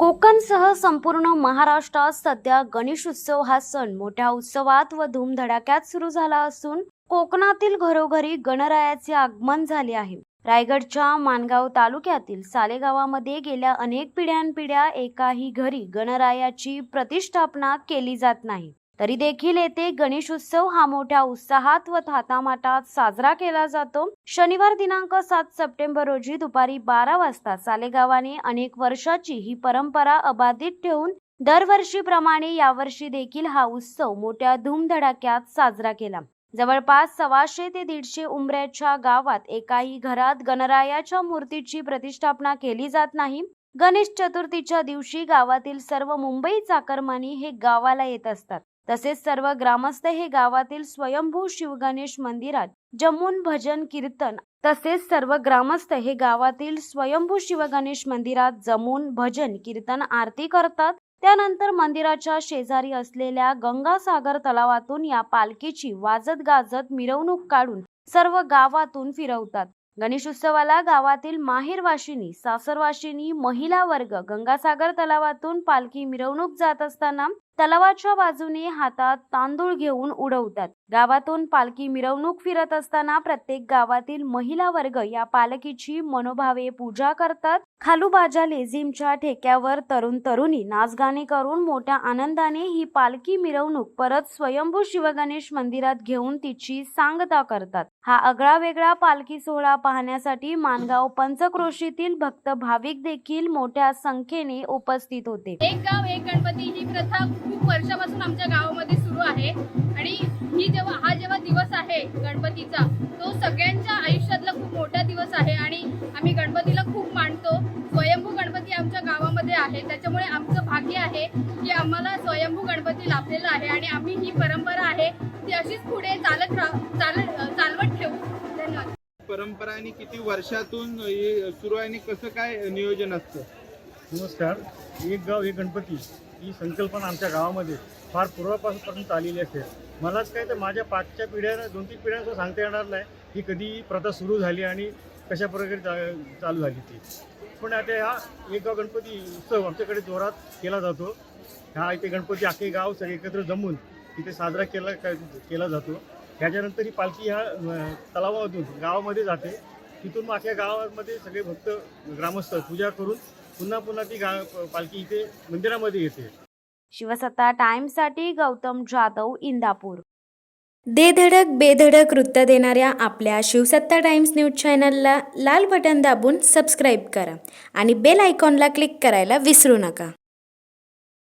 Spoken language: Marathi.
कोकणसह संपूर्ण महाराष्ट्रात सध्या गणेशोत्सव हा सण मोठ्या उत्सवात व धूमधडाक्यात सुरू झाला असून कोकणातील घरोघरी गणरायाचे आगमन झाले आहे। रायगडच्या माणगाव तालुक्यातील सालेगावामध्ये गेल्या अनेक पिढ्यानपिढ्या एकाही घरी गणरायाची प्रतिष्ठापना केली जात नाही, तरी देखील येथे गणेशोत्सव हा मोठ्या उत्साहात व थाटामाटात साजरा केला जातो। शनिवार दिनांक 7 सप्टेंबर रोजी दुपारी 12 वाजता सालेगावाने अनेक वर्षाची ही परंपरा अबाधित ठेवून दरवर्षीप्रमाणे यावर्षी देखील हा उत्सव मोठ्या धूमधडाक्यात साजरा केला। जवळपास 125 ते 150 उंबऱ्याच्या गावात एकाही घरात गणरायाच्या मूर्तीची प्रतिष्ठापना केली जात नाही। गणेश चतुर्थीच्या दिवशी गावातील सर्व मुंबई चाकरमानी हे गावाला येत असतात। तसेच सर्व ग्रामस्थ हे गावातील स्वयंभू शिवगणेश मंदिरात जमून भजन कीर्तन आरती करतात। त्यानंतर मंदिराच्या शेजारी असलेल्या गंगासागर तलावातून या पालखीची वाजत गाजत मिरवणूक काढून सर्व गावातून फिरवतात। गणेशोत्सवाला गावातील माहेरवाशिनी, सासरवाशिनी, महिला वर्ग गंगासागर तलावातून पालखी मिरवणूक जात असताना तलावाच्या बाजूने हातात तांदूळ घेऊन उडवतात। गावातून पालखी मिरवणूक फिरत असताना प्रत्येक गावातील महिला वर्ग या पालखीची मनोभावे पूजा करतात। खालूबाजा लेझिमच्या ठेक्यावर तरुण तरुणी नाचगाणे करून मोठ्या आनंदाने ही पालखी मिरवणूक परत स्वयंभू शिवगणेश मंदिरात घेऊन तिची सांगता करतात। हा आगळा वेगळा पालखी सोहळा पाहण्यासाठी माणगाव पंचक्रोशीतील भक्त भाविक देखील मोठ्या संख्येने उपस्थित होते। एक गाव एक गणपती ही प्रथा खूप वर्षापासून आमच्या गावामध्ये सुरू आहे आणि जेव्हा दिवस आहे गणपतीचा, तो सगळ्यांच्या आयुष्यातला खूप मोठा दिवस आहे आणि आम्ही गणपतीला खूप मानतो। स्वयंभू गणपती आमच्या गावामध्ये आहे, त्याच्यामुळे आमचं भाग्य आहे की आम्हाला स्वयंभू गणपती लाभलेला आहे आणि आम्ही ही परंपरा आहे ती अशीच पुढे चालवत ठेवू। धन्यवाद। परंपरा आणि किती वर्षातून सुरू आहे आणि कसं काय नियोजन असतं? नमस्कार। एक गाव एक गणपती ही संकल्पना आमच्या गावामध्ये फार पूर्वापासून आलेली असेल। मलाच काय तर माझ्या पाठच्या पिढ्या 2-3 पिढ्यांचं सांगता येणार नाही की कधी प्रथा सुरू झाली आणि कशा प्रकारे चालू झाली ती। पण आता हा एक गाव गणपती उत्सव आमच्याकडे जोरात केला जातो। हा इथे गणपती अख्खे गाव सगळे एकत्र जमून इथे साजरा केला जातो। त्याच्यानंतर ही पालखी ह्या तलावामधून गावामध्ये जाते। तिथून अख्ख्या गावामध्ये सगळे भक्त ग्रामस्थ पूजा करून पुन्हा ती पालखी इथे मंदिरामध्ये येते। शिवसत्ता टाइम्ससाठी गौतम जाधव, इंदापूर। दे धडक बेधडक वृत्त देणाऱ्या आपल्या शिवसत्ता टाइम्स न्यूज चॅनलला लाल बटन दाबून सबस्क्राईब करा आणि बेल आयकॉनला क्लिक करायला विसरू नका।